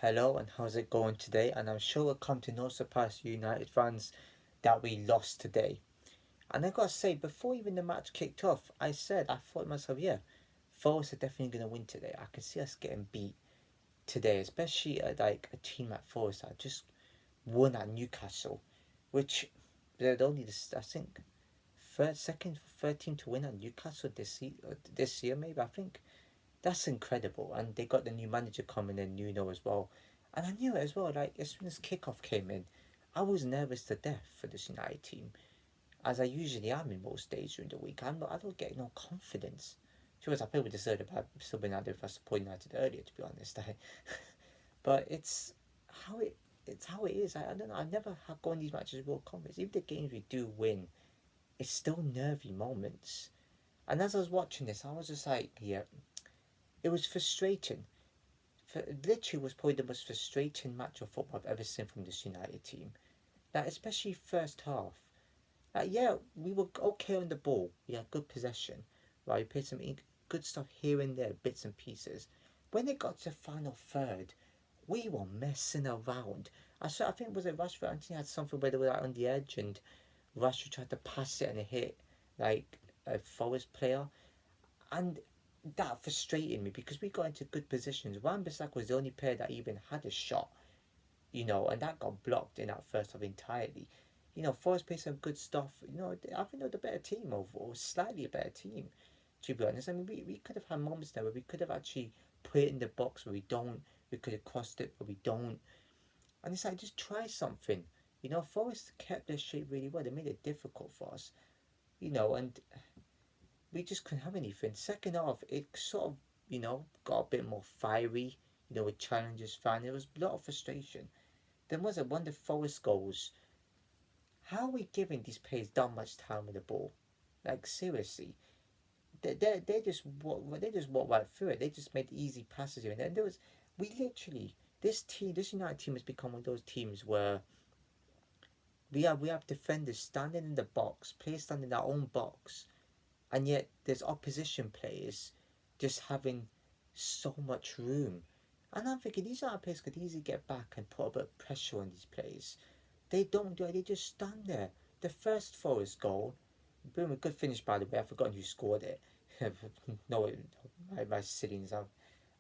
Hello, and how's it going today? And I'm sure it'll come to no surprise to United fans that we lost today. And I gotta say, before even the match kicked off, I thought to myself, yeah, Forest are definitely gonna win today. I can see us getting beat today, especially at like a team like Forest that just won at Newcastle, which they're only I think third team to win at Newcastle this year maybe. I think that's incredible. And they got the new manager coming in, Nuno as well. And I knew it as well. Like as soon as kickoff came in, I was nervous to death for this United team, as I usually am in most days during the week. I don't get no confidence. Sure, I probably deserved about still been out there if I supported United earlier, to be honest. But how it it's how it is. I don't know. I never have gone these matches with real confidence. Even the games we do win, it's still nervy moments. And as I was watching this, I was just like, yeah, it was frustrating. Literally was probably the most frustrating match of football I've ever seen from this United team. Like especially first half. Yeah, we were okay on the ball. We had good possession. Right, we played some good stuff here and there, bits and pieces. When it got to the final third, we were messing around. I think was it Rashford? Anthony had something where they were like on the edge, and Rashford tried to pass it and it hit like a Forest player, and that frustrated me because we got into good positions. Wan Bissaka was the only player that even had a shot, and that got blocked in that first half entirely. Forest played some good stuff. I think they're the better team overall, slightly a better team, to be honest. I mean, we could have had moments there where we could have actually put it in the box where we don't. We could have crossed it, but we don't. And it's like, just try something. Forest kept their shape really well. They made it difficult for us, and we just couldn't have anything. Second half, it sort of, got a bit more fiery, with challenges found. There was a lot of frustration. Then was it one of the Forest goals? How are we giving these players that much time with the ball? Like seriously, they just walk right through it. They just made easy passes here, and then there was we literally this United team has become one of those teams where we have defenders standing in the box, players standing in their own box, and yet there's opposition players just having so much room. And I'm thinking these other players could easily get back and put a bit of pressure on these players. They don't do it, they just stand there. The first Forest goal, boom, a good finish by the way, I've forgotten who scored it. No, my silliness.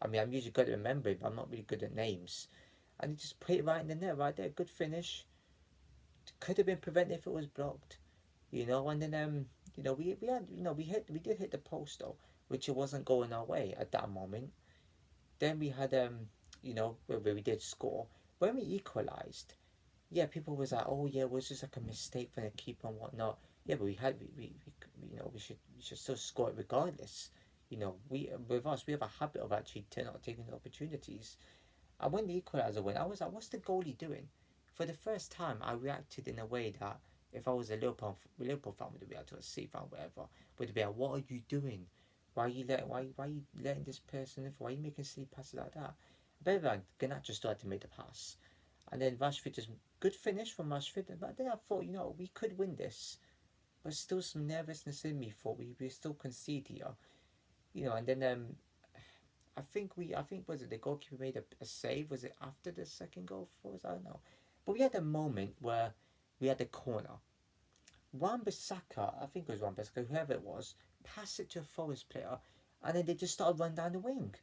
I mean, I'm usually good at remembering, but I'm not really good at names. And he just put it right in the net, right there, good finish. Could have been prevented if it was blocked. And then we had we did hit the post though, which it wasn't going our way at that moment. Then we had where we did score. When we equalised, yeah, people was like, oh yeah, it was just like a mistake for the keeper and whatnot. Yeah, but we had we should still score it regardless. We with us we have a habit of actually not taking the opportunities. And when the equaliser went, I was like, what's the goalie doing? For the first time, I reacted in a way that if I was a Liverpool fan, would react to a City fan, whatever, would be like, what are you doing? Why are you letting this person in? Why are you making silly passes like that? Better than Garnacho started to make the pass, and then Rashford just good finish from Rashford. But then I thought, we could win this, but still some nervousness in me. Thought we still concede here, and then I think was it the goalkeeper made a save? Was it after the second goal for us? I don't know. But we had a moment where we had a corner. Wan Bissaka, I think it was Wan Bissaka, whoever it was, passed it to a Forest player, and then they just started running down the wing.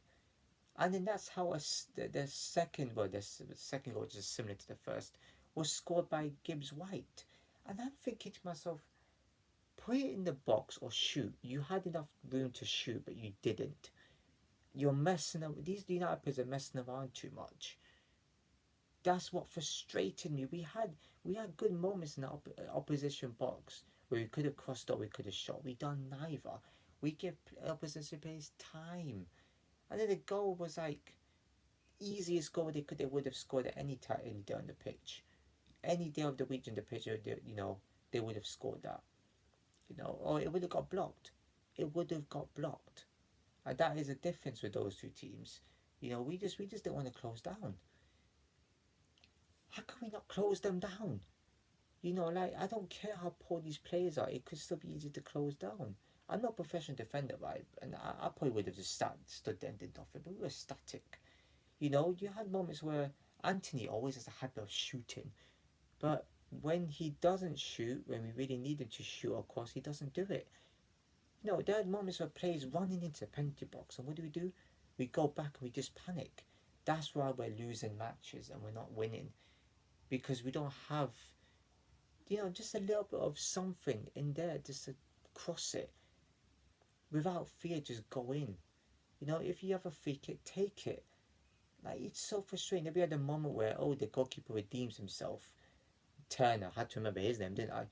And then that's how the second, well, the second goal, which is similar to the first, was scored by Gibbs White. And I'm thinking to myself, put it in the box or shoot. You had enough room to shoot, but you didn't. You're messing up. These United players are messing around too much. That's what frustrated me. We had good moments in the opposition box where we could have crossed or we could have shot. We done neither. We give opposition players time, and then the goal was like easiest goal they would have scored at any time any day on the pitch, any day of the week on the pitch. They would have scored that. Or it would have got blocked. It would have got blocked, and that is a difference with those two teams. We just didn't want to close down. How can we not close them down? Like I don't care how poor these players are, it could still be easy to close down. I'm not a professional defender, right? And I probably would have just stood there and did nothing, but we were static. You had moments where Anthony always has a habit of shooting, but when he doesn't shoot, when we really need him to shoot, of course, he doesn't do it. There are moments where players running into the penalty box, and what do? We go back and we just panic. That's why we're losing matches and we're not winning because we don't have, just a little bit of something in there just to cross it without fear. Just go in. If you have a free kick, take it. Like it's so frustrating. We had a moment where the goalkeeper redeems himself. Turner, I had to remember his name, didn't I?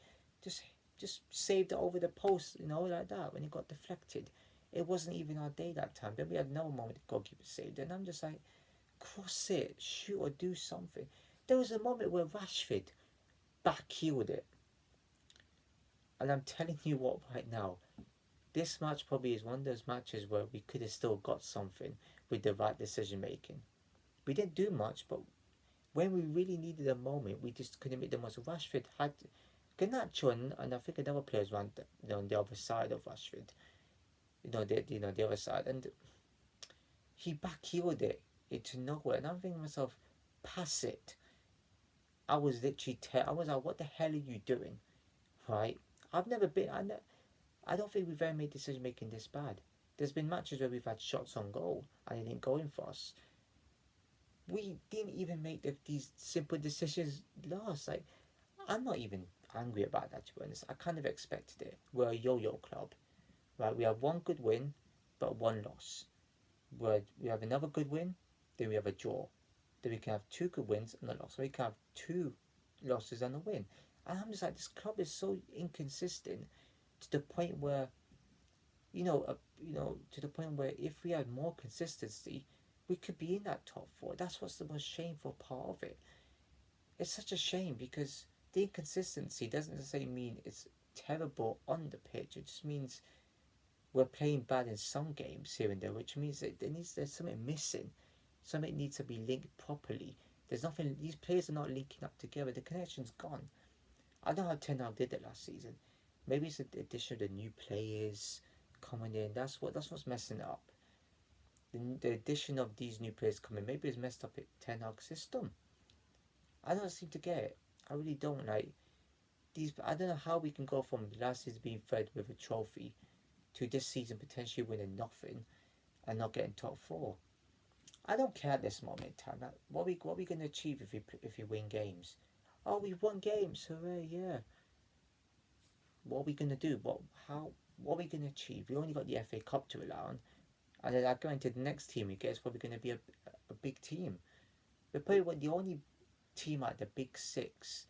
Just just saved it over the post, like that when it got deflected. It wasn't even our day that time. Then we had another moment the goalkeeper saved it, and I'm just like, cross it, shoot or do something. There was a moment where Rashford backheeled it, and I'm telling you what, right now, this match probably is one of those matches where we could have still got something with the right decision making. We didn't do much, but when we really needed a moment, we just couldn't make the most. Rashford had Garnacho and I think another players ran on the other side of Rashford. The other side, and he backheeled it into nowhere. And I'm thinking to myself, pass it. I was literally, I was like, what the hell are you doing? Right? I've never been. I don't think we've ever made decision making this bad. There's been matches where we've had shots on goal and it didn't go in for us. We didn't even make these simple decisions last. Like, I'm not even angry about that, to be honest. I kind of expected it. We're a yo-yo club, right? We have one good win, but one loss. We have another good win, then we have a draw. Then we can have two good wins and a loss. We can have two losses and a win. And I'm just like, this club is so inconsistent to the point where, to the point where if we had more consistency, we could be in that top four. That's what's the most shameful part of it. It's such a shame because the inconsistency doesn't necessarily mean it's terrible on the pitch. It just means we're playing bad in some games here and there, which means that there's something missing. Something needs to be linked properly. There's nothing. These players are not linking up together. The connection's gone. I don't know how Ten Hag did it last season. Maybe it's the addition of the new players coming in. That's what's messing it up. The addition of these new players coming, maybe it's messed up Ten Hag's system. I don't seem to get it. I really don't. Like these. I don't know how we can go from last season being fed with a trophy to this season potentially winning nothing and not getting top four. I don't care at this moment in time. Like, what we gonna achieve if we win games? Oh, we won games, hooray! Yeah. What are we gonna do? What are we gonna achieve? We only got the FA Cup to rely on, and then going into the next team we get is probably gonna be a big team. We're probably the only team at the big six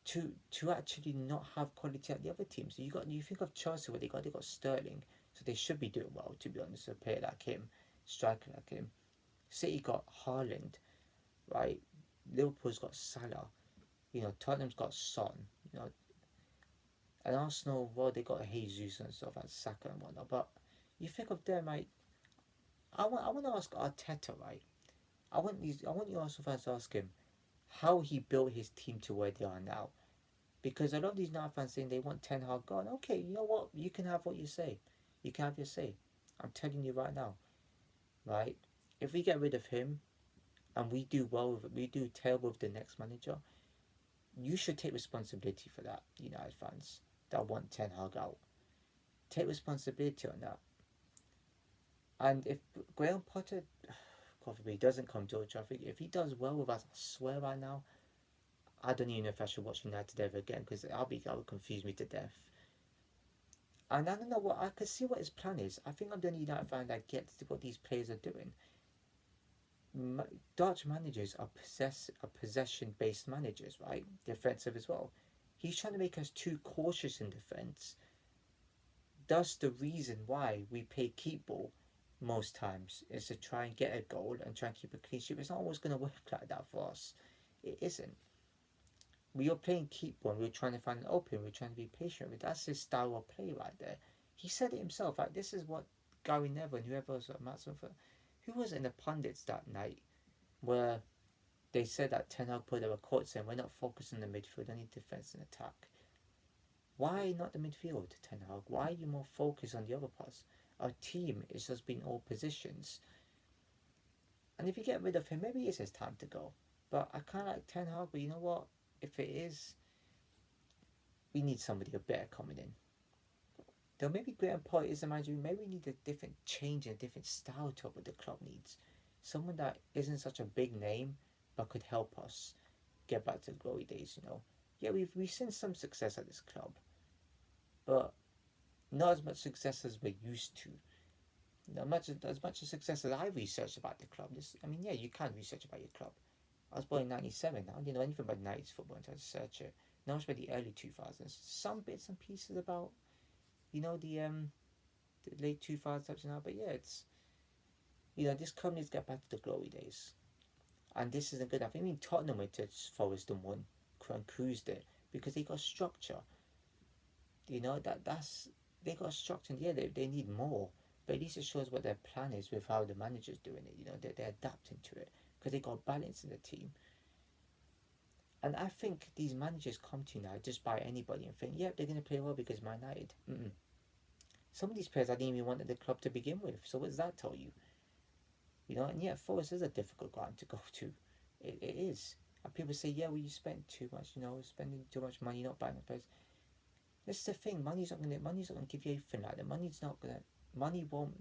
to actually not have quality at the other teams. So you think of Chelsea, what they got Sterling, so they should be doing well, to be honest. A player like him, striker like him. City got Haaland, right? Liverpool's got Salah, Tottenham's got Son, and Arsenal, well, they got Jesus and stuff like Saka and whatnot. But you think of them, right? I want to ask Arteta, right? I want you Arsenal fans to ask him how he built his team to where they are now. Because a lot of these now fans saying they want Ten Hag gone. Okay, you know what? You can have what you say. You can have your say. I'm telling you right now, right? If we get rid of him and we do well with it, we do terrible with the next manager, you should take responsibility for that, United fans that want Ten Hag out. Take responsibility on that. And if Graham Potter, God forbid, doesn't come to Old Trafford, if he does well with us, I swear right now, I don't even know if I should watch United ever again because that would confuse me to death. And I don't know what I can see what his plan is. I think I'm the only United fan that gets what these players are doing. Dutch managers are possession-based managers, right? Defensive as well. He's trying to make us too cautious in defense. That's the reason why we play keep ball most times is to try and get a goal and try and keep a clean sheet. It's not always going to work like that for us. It isn't. We are playing keep ball. We're trying to find an opening. We're trying to be patient. That's his style of play right there. He said it himself. Like this is what Gary Neville and whoever was at Matson for. Who was in the pundits that night where they said that Ten Hag put a quote saying we're not focused on the midfield, only defense and attack. Why not the midfield, Ten Hag? Why are you more focused on the other parts? Our team is just being all positions. And if you get rid of him, maybe it's his time to go. But I kind of like Ten Hag. But you know what? If it is, we need somebody a better coming in. Though maybe Graham Potter is the manager. Maybe we need a different change and a different style to what the club needs. Someone that isn't such a big name, but could help us get back to the glory days. Yeah, we've seen some success at this club, but not as much success as we're used to. Not much as much success as I researched about the club. I mean, yeah, you can research about your club. I was born in '97. I didn't know anything about '90s football until I researched it. Not much about the early 2000s. Some bits and pieces about the late 2000s up to now. But yeah, it's this club needs to get back to the glory days, and this isn't good enough. I mean, Tottenham went to Forest and won and cruised it because they got structure. That's they got structure. And yeah, they need more, but at least it shows what their plan is with how the manager's doing it. They're adapting to it because they got balance in the team. And I think these managers come to you now just buy anybody and think, yep, they're going to play well because Man United. Some of these players I didn't even want at the club to begin with. So what does that tell you? And yet Forest is a difficult ground to go to. It is. And people say, yeah, well, you spent too much, spending too much money, not buying the players. This is the thing. Money's not gonna give you anything like that. Money won't,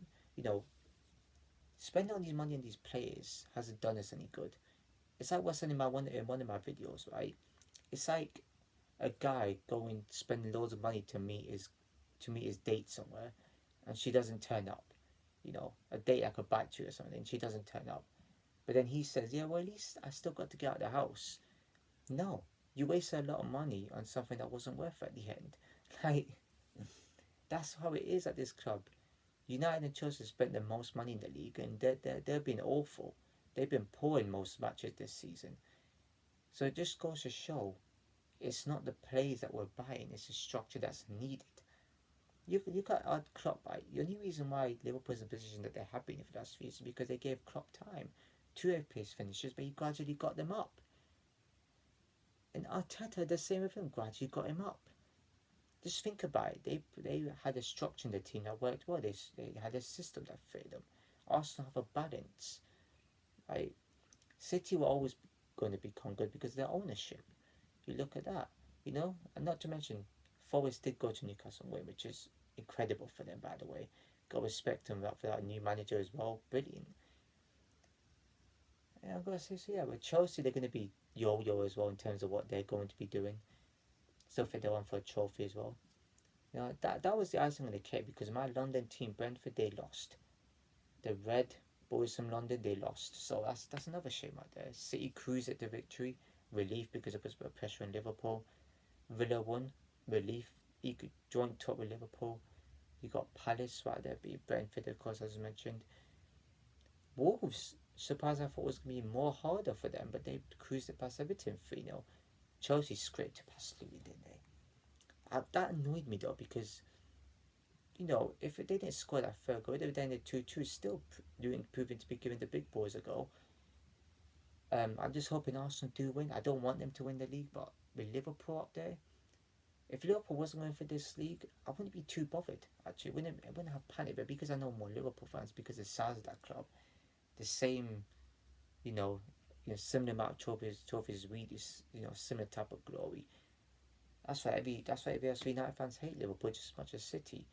spending all these money on these players hasn't done us any good. It's like what's in one of my videos, right? It's like a guy going spending loads of money to meet his date somewhere, and she doesn't turn up. A date I could bite to or something, and she doesn't turn up. But then he says, yeah, well, at least I still got to get out of the house. No, you wasted a lot of money on something that wasn't worth it at the end. Like, that's how it is at this club. United and Chelsea spent the most money in the league, and they've been awful. They've been poor in most matches this season. So it just goes to show it's not the plays that we're buying, it's the structure that's needed. You got odd Klopp, right? The only reason why Liverpool's in the position that they have been in for the last few years is because they gave Klopp time. 2 finishes, but he gradually got them up. And Arteta, the same with him, gradually got him up. Just think about it. They had a structure in the team that worked well. They had a system that fitted them. Arsenal have a balance. Right? City were always going to become good because of their ownership. You look at that, and not to mention, Forest did go to Newcastle away, which is incredible for them, by the way. Got to respect them for that new manager as well. Brilliant. And I've got to say, so yeah, with Chelsea, they're going to be yo-yo as well in terms of what they're going to be doing. Still think they're on for a trophy as well. That was the icing on the cake because my London team, Brentford, they lost. The Red Boys from London, they lost. So that's another shame right there. City cruised at the victory. Relief because it was a bit of pressure on Liverpool. Villa won. Relief. You could join top with Liverpool. You got Palace right there, beat Brentford, of course, as mentioned. Wolves, surprised I thought it was going to be more harder for them, but they cruised it past Everton 3-0. Chelsea scraped it past Louis, didn't they? That annoyed me though because, if they didn't score that third goal, they would ended 2-2, still proving to be giving the big boys a goal. I'm just hoping Arsenal do win. I don't want them to win the league, but with Liverpool up there, if Liverpool wasn't going for this league, I wouldn't be too bothered. Actually, I wouldn't have panic. But because I know more Liverpool fans, because of the size of that club, the same, similar amount of trophies, really, similar type of glory. That's why every United fans hate Liverpool just as much as City.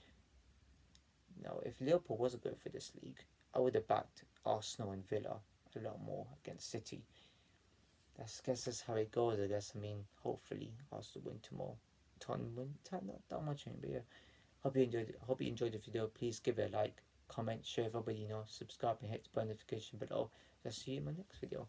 If Liverpool wasn't good for this league, I would have backed Arsenal and Villa a lot more against City. I guess that's how it goes. I guess. I mean, hopefully Arsenal win tomorrow. Tottenham win. Not that much, but yeah. Hope you enjoyed the video. Please give it a like, comment, share, everybody subscribe and hit the bell notification below. I'll see you in my next video.